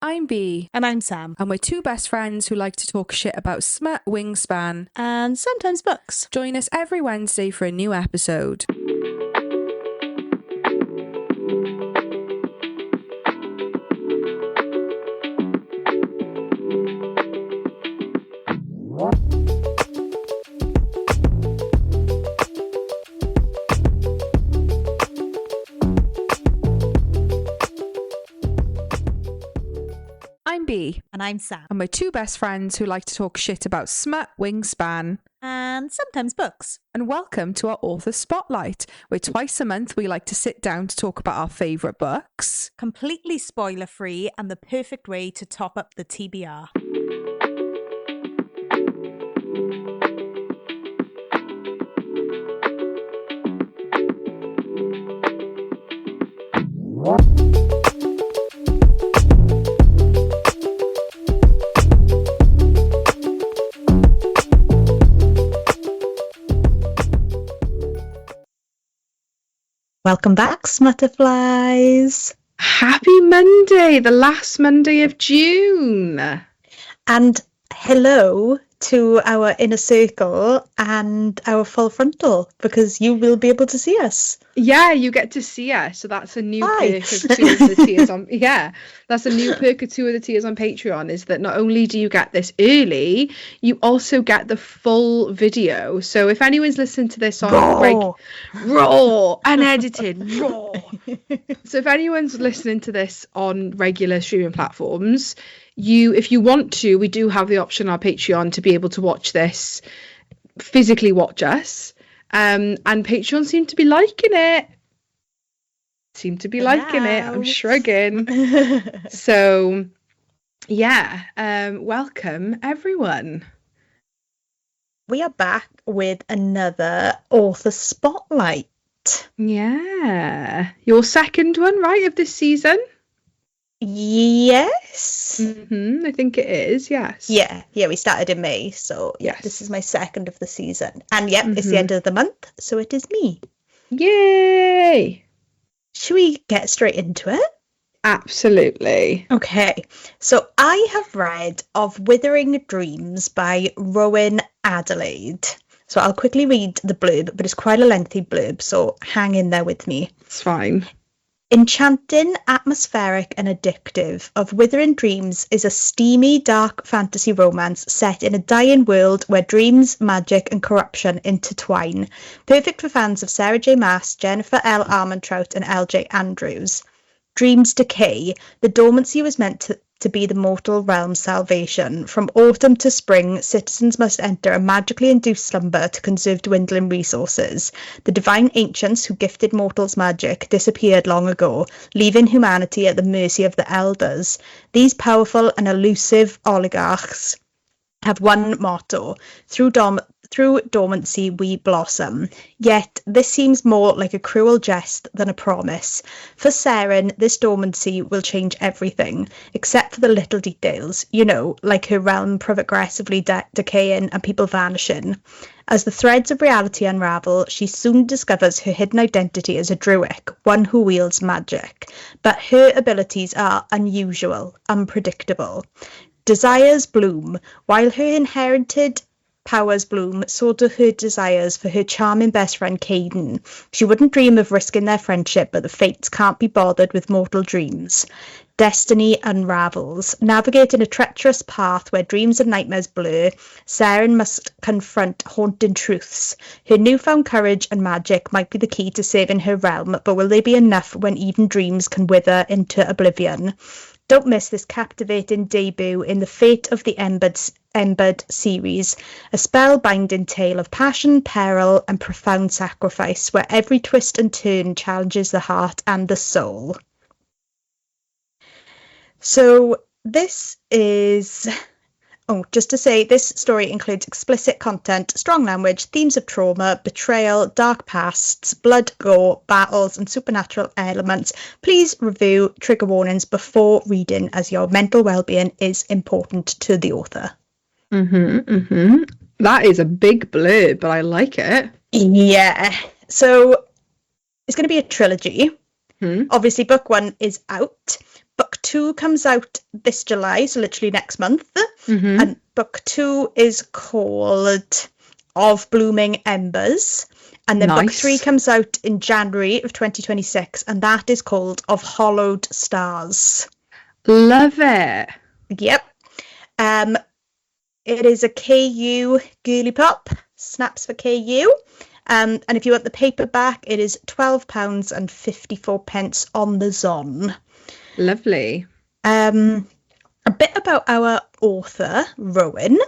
I'm Bea. And I'm Sam. And we're two best friends who like to talk shit about smut, wingspan, and sometimes books. Join us every Wednesday for a new episode. I'm Bea. And I'm Sam. And we're two best friends who like to talk shit about smut, wingspan, and sometimes books. And welcome to our Author Spotlight, where twice a month we like to sit down to talk about our favourite books. Completely spoiler-free and the perfect way to top up the TBR. Welcome back, Smutterflies. Happy Monday, the last Monday of June. And hello to our inner circle and our full frontal, because you will be able to see us. Yeah, you get to see us. So that's a new perk of two of the tiers on. Yeah, that's a new perk of two of the tiers on Patreon, is that not only do you get this early, you also get the full video. So if anyone's listening to this on raw, unedited, raw. So if anyone's listening to this on regular streaming platforms, if you want to, we do have the option on our Patreon to be able to watch this, physically watch us. And Patreon seem to be liking it. I'm shrugging. So, yeah, welcome everyone. We are back with another Author Spotlight. Yeah. Your second one, right, of this season? Yes. I think it is, yes. Yeah, we started in May, so yes. This is my second of the season. And it's the end of the month, so it is me. Yay! Should we get straight into it? Absolutely. Okay, so I have read of Withering Dreams by Rowyn Adelaide. So I'll quickly read the blurb, but it's quite a lengthy blurb, so hang in there with me. It's fine. Enchanting, atmospheric and addictive, Of Withering Dreams is a steamy, dark fantasy romance set in a dying world where dreams, magic and corruption intertwine. Perfect for fans of Sarah J. Maas, Jennifer L. Armentrout and L.J. Andrews. Dreams decay. The dormancy was meant to be the mortal realm's salvation. From autumn to spring, citizens must enter a magically induced slumber to conserve dwindling resources. The divine ancients who gifted mortals magic disappeared long ago, leaving humanity at the mercy of the elders. These powerful and elusive oligarchs have one motto: through dormancy we blossom. Yet this seems more like a cruel jest than a promise. For Seren, this dormancy will change everything, except for the little details, like her realm progressively decaying and people vanishing. As the threads of reality unravel, she soon discovers her hidden identity as a druid, one who wields magic. But her abilities are unusual, unpredictable. Desires bloom. While her inherited powers bloom, so do her desires for her charming best friend Caden. She wouldn't dream of risking their friendship, but the fates can't be bothered with mortal dreams. Destiny unravels. Navigating a treacherous path where dreams and nightmares blur, Seren must confront haunting truths. Her newfound courage and magic might be the key to saving her realm, but will they be enough when even dreams can wither into oblivion? Don't miss this captivating debut in the Fate of the Embered series, a spellbinding tale of passion, peril, and profound sacrifice, where every twist and turn challenges the heart and the soul. So this is... just to say, this story includes explicit content, strong language, themes of trauma, betrayal, dark pasts, blood, gore, battles, and supernatural elements. Please review trigger warnings before reading, as your mental well-being is important to the author. That is a big blurb, but I like it. Yeah. So it's going to be a trilogy. Obviously, book 1 is out. Book 2 comes out this July, so literally next month. Mm-hmm. And book 2 is called Of Blooming Embers. And then book Nice. 3 comes out in January of 2026, and that is called Of Hollowed Stars. Love it. Yep. It is a KU girly pop, snaps for KU. And if you want the paperback, it is £12.54 on the Zon. Lovely. A bit about our author, Rowyn.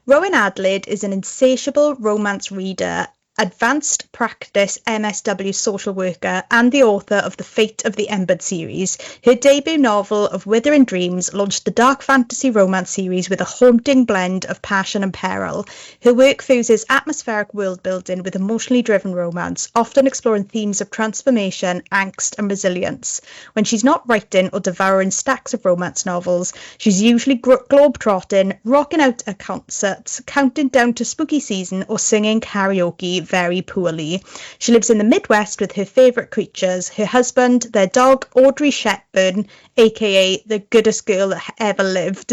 Rowyn Adelaide is an insatiable romance reader, advanced practice MSW social worker, and the author of the Fate of the Embered series. Her debut novel of Withering Dreams launched the dark fantasy romance series with a haunting blend of passion and peril. Her work fuses atmospheric world building with emotionally driven romance, often exploring themes of transformation, angst, and resilience. When she's not writing or devouring stacks of romance novels, she's usually globe-trotting, rocking out at concerts, counting down to spooky season, or singing karaoke very poorly. She lives in the Midwest with her favourite creatures, her husband, their dog Audrey Shepburn, aka the goodest girl that ever lived,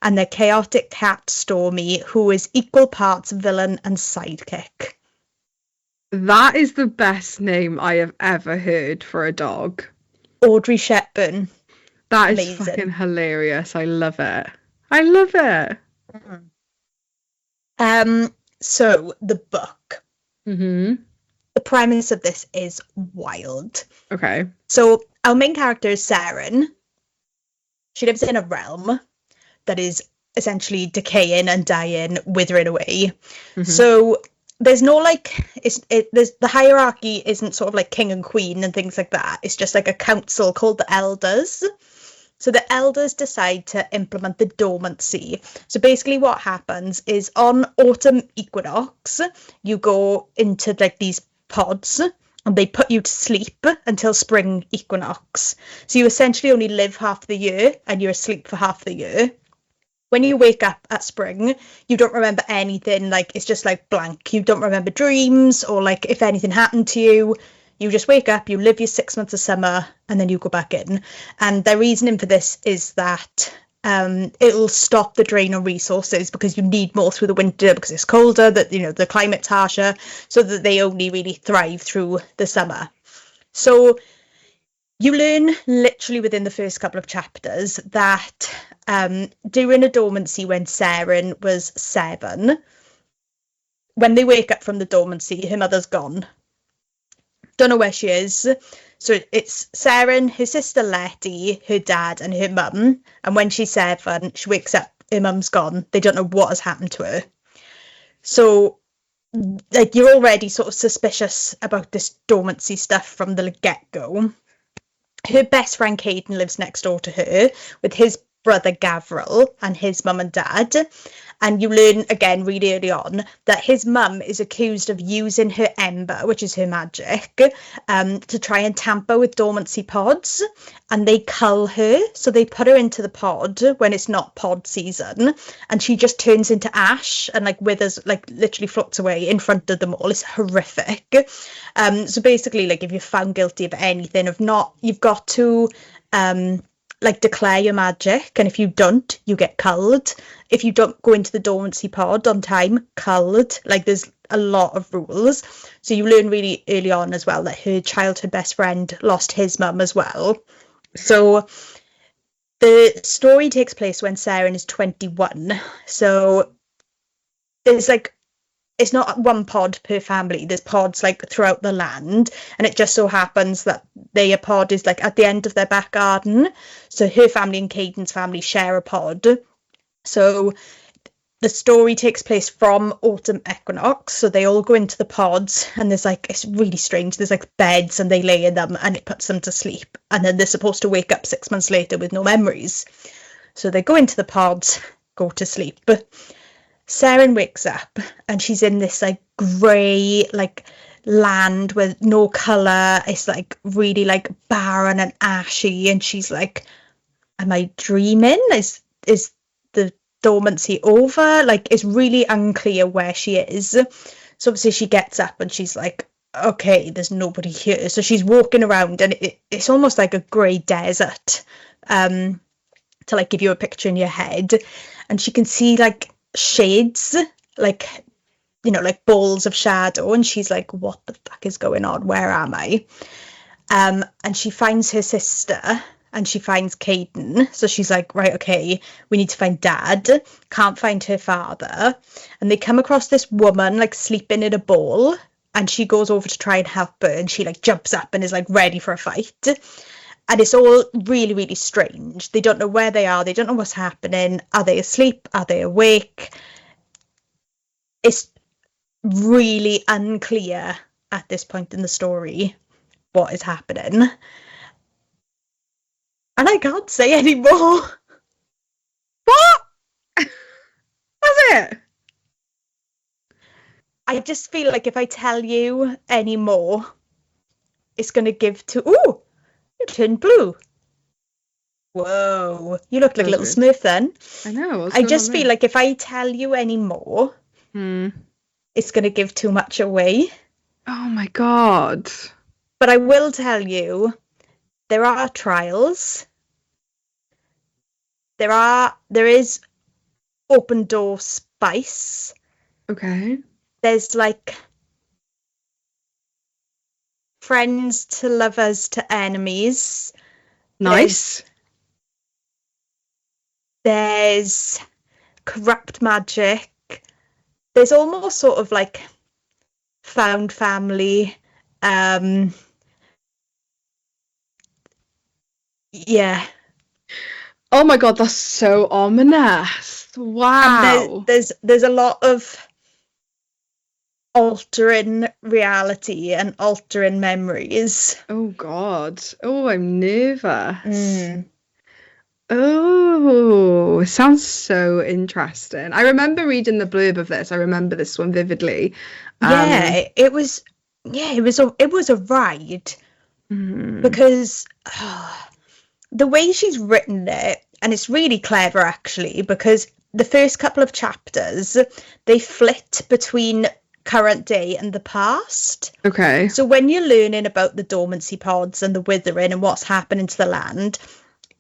and their chaotic cat Stormy, who is equal parts villain and sidekick. That is the best name I have ever heard for a dog. Audrey Shepburn. That is Amazing. fucking hilarious. I love it. I love it. So the book. Mm-hmm. The premise of this is wild. Okay. So our main character is Saren. She lives in a realm that is essentially decaying and dying, withering away. Mm-hmm. So there's no there's the hierarchy isn't sort of like king and queen and things like that. It's just like a council called the elders. So the elders decide to implement the dormancy. So basically what happens is on autumn equinox, you go into like these pods and they put you to sleep until spring equinox. So you essentially only live half the year and you're asleep for half the year. When you wake up at spring, you don't remember anything. Like, it's just like blank. You don't remember dreams or like if anything happened to you. You just wake up, you live your 6 months of summer, and then you go back in. And their reasoning for this is that it'll stop the drain on resources because you need more through the winter because it's colder, that the climate's harsher, so that they only really thrive through the summer. So you learn literally within the first couple of chapters that during a dormancy when Saren was 7, when they wake up from the dormancy, her mother's gone. Don't know where she is. So it's Saren, her sister Letty, her dad, and her mum. And when she's 7, she wakes up, her mum's gone. They don't know what has happened to her. So, like, you're already sort of suspicious about this dormancy stuff from the get-go. Her best friend Caden lives next door to her with his brother Gavril and his mum and dad. And you learn again really early on that his mum is accused of using her ember, which is her magic, to try and tamper with dormancy pods. And they cull her, so they put her into the pod when it's not pod season, and she just turns into ash and like withers, like literally floats away in front of them all. It's horrific. So basically, like, if you're found guilty of anything, if not, you've got to like declare your magic, and if you don't, you get culled. If you don't go into the dormancy pod on time, culled. Like, there's a lot of rules. So you learn really early on as well that her childhood best friend lost his mum as well. So the story takes place when Saren is 21. So there's like, it's not one pod per family. There's pods like throughout the land, and it just so happens that their pod is like at the end of their back garden. So her family and Caden's family share a pod. So the story takes place from autumn equinox. So they all go into the pods, and there's like, it's really strange. There's like beds, and they lay in them, and it puts them to sleep. And then they're supposed to wake up 6 months later with no memories. So they go into the pods, go to sleep. Saren wakes up and she's in this like grey like land with no colour. It's like really like barren and ashy, and she's like, am I dreaming? Is the dormancy over? Like, it's really unclear where she is. So obviously she gets up and she's like, okay, there's nobody here. So she's walking around, and it's almost like a grey desert to like give you a picture in your head, and she can see like shades, like, you know, like balls of shadow, and she's like, what the fuck is going on? Where am I? And she finds her sister, and she finds Caden. So she's like, right, okay, we need to find Dad. Can't find her father. And they come across this woman like sleeping in a bowl, and she goes over to try and help her, and she like jumps up and is like ready for a fight. And it's all really, really strange. They don't know where they are. They don't know what's happening. Are they asleep? Are they awake? It's really unclear at this point in the story what is happening. And I can't say any more. What? That's it? I just feel like if I tell you any more, it's going to give to... Ooh, you turned blue. Whoa, you look like a little Smurf then. I know. I just feel like if I tell you any more, it's going to give too much away. Oh my God. But I will tell you, there are trials. There is open door spice. Okay. There's like friends to lovers to enemies. Nice. There's corrupt magic. There's almost sort of like found family. Yeah. Oh my God, that's so ominous. Wow. And there's a lot of altering reality and altering memories. Oh God. Oh, I'm nervous. Oh, it sounds so interesting. I remember reading the blurb of this. I remember this one vividly. It was a ride because the way she's written it, and it's really clever actually, because the first couple of chapters they flit between current day and the past. Okay. So when you're learning about the dormancy pods and the withering and what's happening to the land,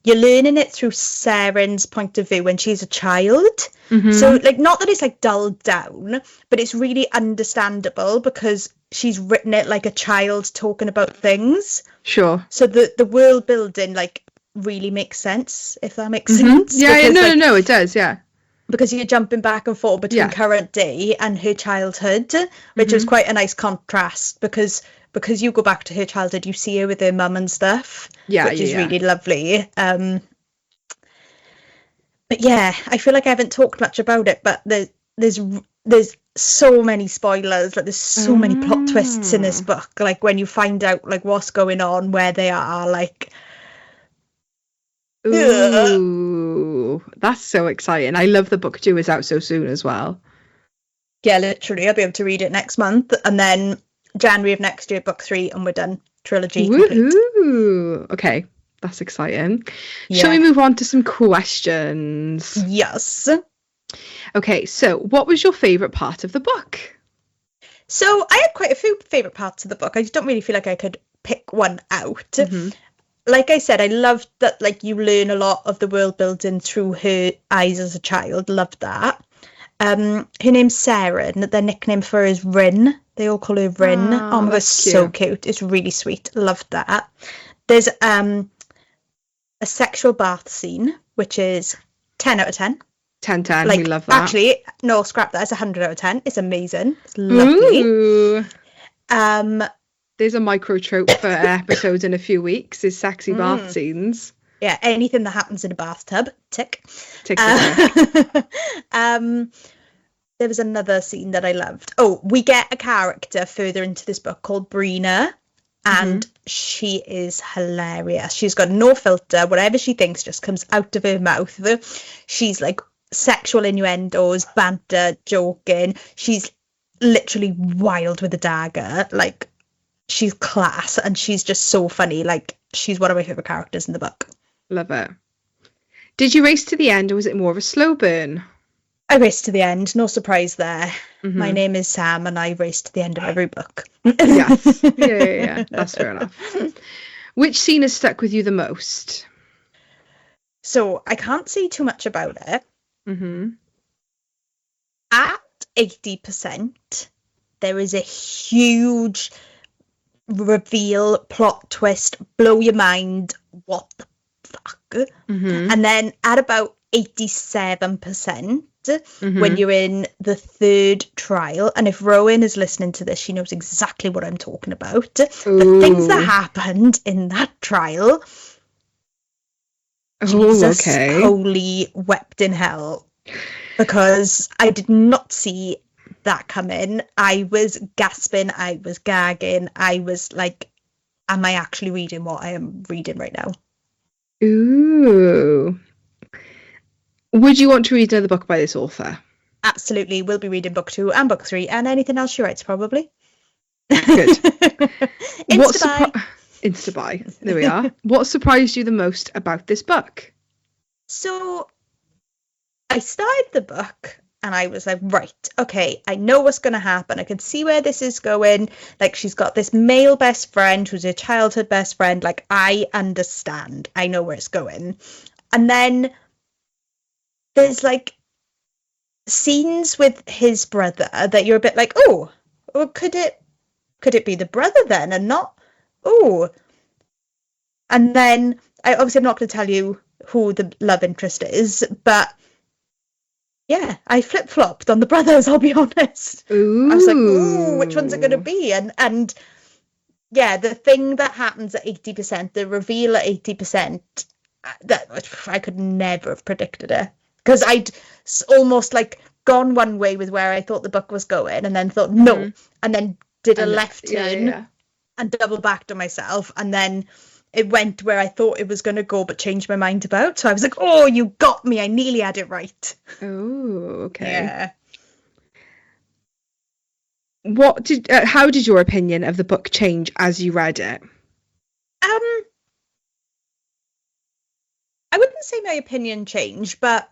you're learning it through Saren's point of view when she's a child. So like, not that it's like dulled down, but it's really understandable because she's written it like a child talking about things. Sure. So the world building like really makes sense, if that makes sense. Yeah, because, no, it does, yeah. Because you're jumping back and forth between current day and her childhood, which is quite a nice contrast because you go back to her childhood, you see her with her mum and stuff, which is really lovely. But yeah, I feel like I haven't talked much about it, but there's so many spoilers, like there's so many plot twists in this book, like when you find out like what's going on, where they are, like... Ooh, that's so exciting. I love the book due is out so soon as well. Yeah, literally, I'll be able to read it next month, and then January of next year, book 3, and we're done. Trilogy complete. Woohoo! Okay, that's exciting. Yeah. Shall we move on to some questions? Yes. Okay, so what was your favourite part of the book? So I had quite a few favourite parts of the book. I just don't really feel like I could pick one out. Like I said, I loved that, like, you learn a lot of the world building through her eyes as a child. Loved that. Her name's Sarah, and their nickname for her is Rin. They all call her Rin. Oh my god, so cute. It's really sweet. Loved that. There's a sexual bath scene, which is 10 out of 10. 10/10, like, we love that. Actually, no, scrap that. It's 100 out of 10. It's amazing. It's lovely. Ooh. There's a micro trope for episodes in a few weeks, is sexy bath scenes. Yeah, anything that happens in a bathtub, tick. Tick. There was another scene that I loved. Oh, we get a character further into this book called Brina, and she is hilarious. She's got no filter. Whatever she thinks just comes out of her mouth. She's like sexual innuendos, banter, joking. She's literally wild with a dagger. Like, she's class, and she's just so funny. Like, she's one of my favourite characters in the book. Love it. Did you race to the end, or was it more of a slow burn? I raced to the end. No surprise there. My name is Sam, and I race to the end of every book. Yes. Yeah. That's fair enough. Which scene has stuck with you the most? So I can't say too much about it. Mm-hmm. At 80%, there is a huge reveal, plot twist, blow your mind, what the fuck? Mm-hmm. And then at about 87%, Mm-hmm. when you're in the third trial, and if Rowyn is listening to this, she knows exactly what I'm talking about. The things that happened in that trial, Jesus okay. holy wept in hell, because I did not see that coming. I was gasping, I was gagging, I was like, am I actually reading what I am reading right now? Ooh. Would you want to read another book by this author? Absolutely. We'll be reading book 2 and book 3 and anything else she writes, probably. Good. Insta-buy. Insta-buy. There we are. What surprised you the most about this book? So I started the book and I was like, right, okay, I know what's going to happen. I can see where this is going. Like, she's got this male best friend who's her childhood best friend. Like, I understand. I know where it's going. And then there's like scenes with his brother that you're a bit like, oh, well, could it be the brother then and not, oh. And then I'm not going to tell you who the love interest is, but yeah, I flip-flopped on the brothers, I'll be honest. Ooh. I was like, ooh, which one's it going to be? And yeah, the thing that happens at 80%, the reveal at 80%, that I could never have predicted it. Because I'd almost like gone one way with where I thought the book was going and then thought, no, and then did a left turn and double backed on myself. And then it went where I thought it was going to go, but changed my mind about. So I was like, oh, you got me. I nearly had it right. Oh, okay. Yeah. How did your opinion of the book change as you read it? I wouldn't say my opinion changed, but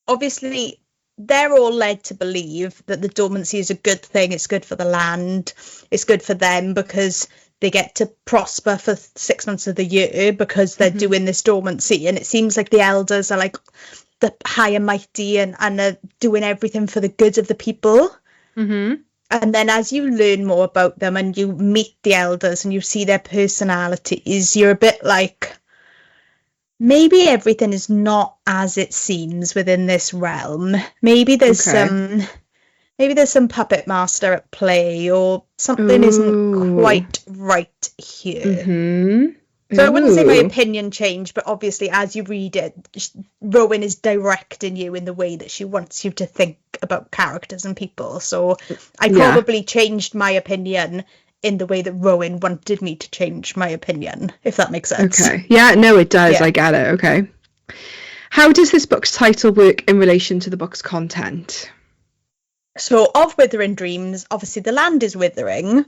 obviously they're all led to believe that the dormancy is a good thing. It's good for the land. It's good for them because they get to prosper for 6 months of the year because they're doing this dormancy. And it seems like the elders are like the high and mighty and are doing everything for the good of the people. Mm-hmm. And then as you learn more about them and you meet the elders and you see their personalities, you're a bit like, maybe everything is not as it seems within this realm. Maybe there's some puppet master at play, or something isn't quite right here. Mm-hmm. So I wouldn't say my opinion changed, but obviously as you read it, Rowyn is directing you in the way that she wants you to think about characters and people. So I probably changed my opinion in the way that Rowyn wanted me to change my opinion, if that makes sense. Okay. Yeah, no, it does. Yeah. I get it. Okay. How does this book's title work in relation to the book's content? So, of Withering Dreams, obviously the land is withering.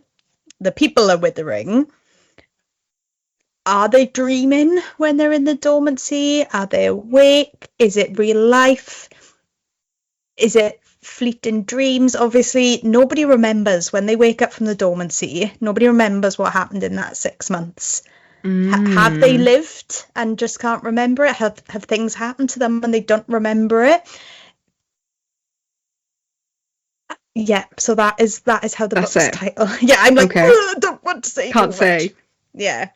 The people are withering. Are they dreaming when they're in the dormancy? Are they awake? Is it real life? Is it fleeting dreams? Obviously, nobody remembers when they wake up from the dormancy. Nobody remembers what happened in that 6 months. Have they lived and just can't remember it? Have things happened to them and they don't remember it? Yeah, so that is how the book's title. Yeah, I'm like, I don't want to say. Can't say. Yeah.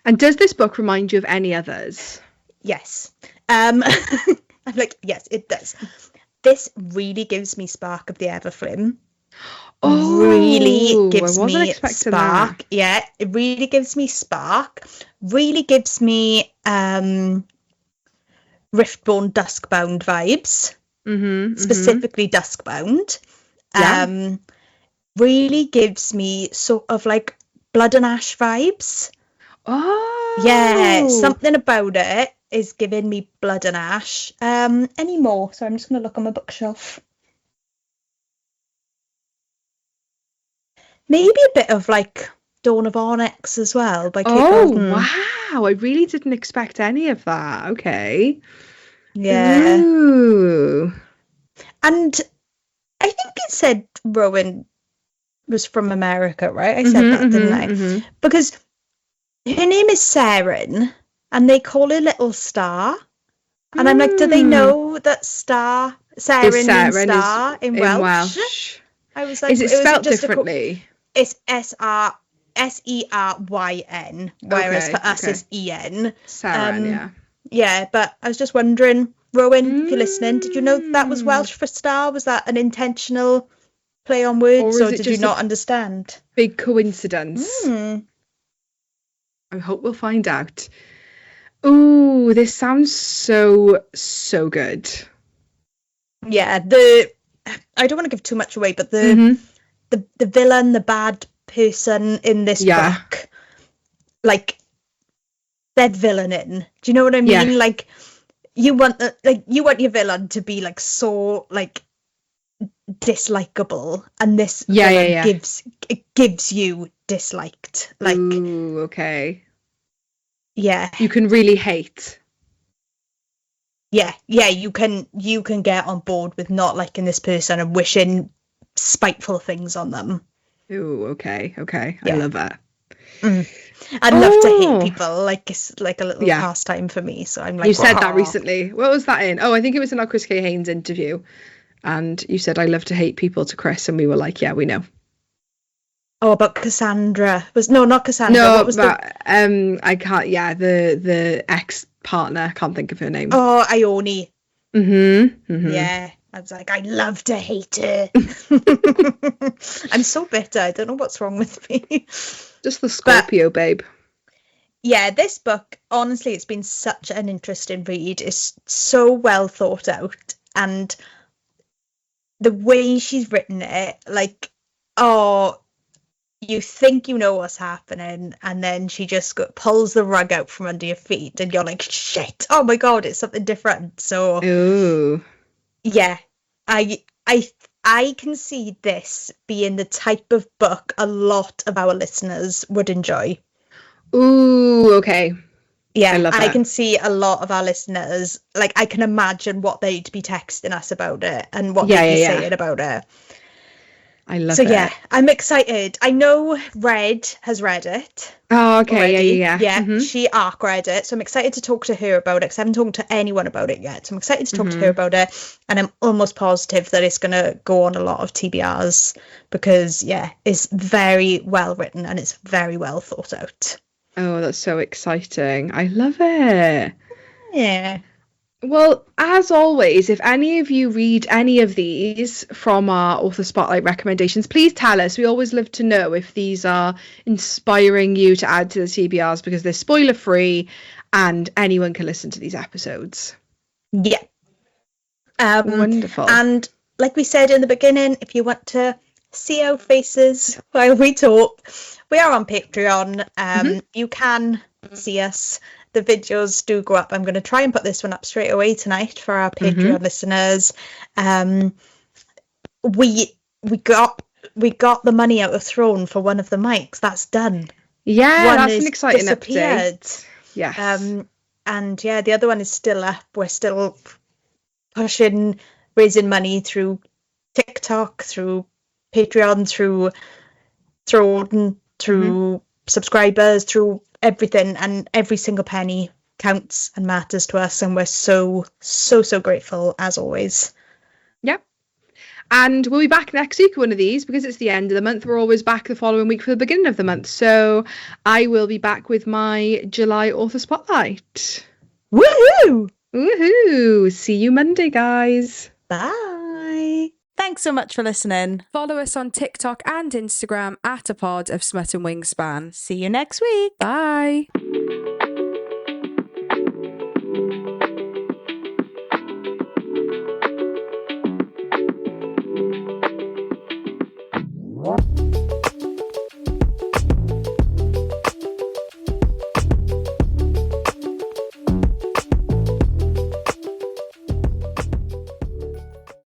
And does this book remind you of any others? Yes. I'm like, yes, it does. This really gives me Spark of the Everflim. Oh, really gives me Spark. That. Yeah, it really gives me Spark. Really gives me Riftborn Duskbound vibes. Specifically Duskbound. Yeah. Really gives me sort of like Blood and Ash vibes. Oh. Yeah, something about it is giving me Blood and Ash. Any more? So I'm just going to look on my bookshelf. Maybe a bit of like Dawn of Onyx as well by Kate Gordon. Wow, I really didn't expect any of that. Okay. Yeah. Ooh. And I think it said Rowyn was from America, right? I said that, didn't I? Because her name is Saren, and they call her Little Star. And I'm like, do they know that Star, Seren means star in Welsh? I was like, is it spelled differently? It's Seryn, whereas for us it's En. Seren, yeah. Yeah, but I was just wondering, Rowyn, if you're listening, did you know that was Welsh for star? Was that an intentional play on words, or did you not understand? Big coincidence. I hope we'll find out. Ooh, this sounds so good. Yeah, I don't want to give too much away, but the villain, the bad person in this book, like, they're villaining. Do you know what I mean? Yeah. Like, you want your villain to be like so like dislikable, and this villain gives you disliked. Like, ooh, okay. Yeah. You can really hate. Yeah, you can get on board with not liking this person and wishing spiteful things on them. Ooh, okay. I love that. I'd love to hate people. Like, it's like a little pastime for me. So I'm like, you said that recently. What was that in? Oh, I think it was in our Chris K. Haynes interview. And you said, I love to hate people to Chris. And we were like, yeah, we know. Oh, about Cassandra. Not Cassandra. No, what was I can't. Yeah, the ex-partner. Can't think of her name. Oh, Ione. Mm-hmm. Yeah. I was like, I love to hate her. I'm so bitter. I don't know what's wrong with me. Just the Scorpio, babe. Yeah, this book, honestly, it's been such an interesting read. It's so well thought out. And the way she's written it, like, you think you know what's happening, and then she just pulls the rug out from under your feet, and you're like, shit, oh my god, it's something different. So, ooh. Yeah, I can see this being the type of book a lot of our listeners would enjoy. Ooh, okay. Yeah, I can see a lot of our listeners, like, I can imagine what they'd be texting us about it and what they'd be saying about it. I love it. So yeah, I'm excited. I know Red has read it. Oh, okay. Already. Yeah. Mm-hmm. She arc read it. So I'm excited to talk to her about it, because I haven't talked to anyone about it yet. So I'm excited to talk to her about it. And I'm almost positive that it's going to go on a lot of TBRs, because, it's very well written and it's very well thought out. Oh, that's so exciting. I love it. Yeah. Well, as always, if any of you read any of these from our Author Spotlight recommendations, please tell us. We always love to know if these are inspiring you to add to the TBRs, because they're spoiler free and anyone can listen to these episodes. Yeah. Wonderful. And like we said in the beginning, if you want to see our faces while we talk, we are on Patreon. You can see us. The videos do go up. I'm going to try and put this one up straight away tonight for our Patreon listeners. We got the money out of Throne for one of the mics. That's done. Yeah, that's an exciting update. Yes. And the other one is still up. We're still raising money through TikTok, through Patreon, through Throne, through subscribers, through everything, and every single penny counts and matters to us, and we're so grateful as always. Yep. And we'll be back next week, one of these, because it's the end of the month. We're always back the following week for the beginning of the month, so I will be back with my July Author Spotlight. Woohoo! See you Monday, guys. Bye. Thanks so much for listening. Follow us on TikTok and Instagram at A Pod of Smut and Wingspan. See you next week. Bye.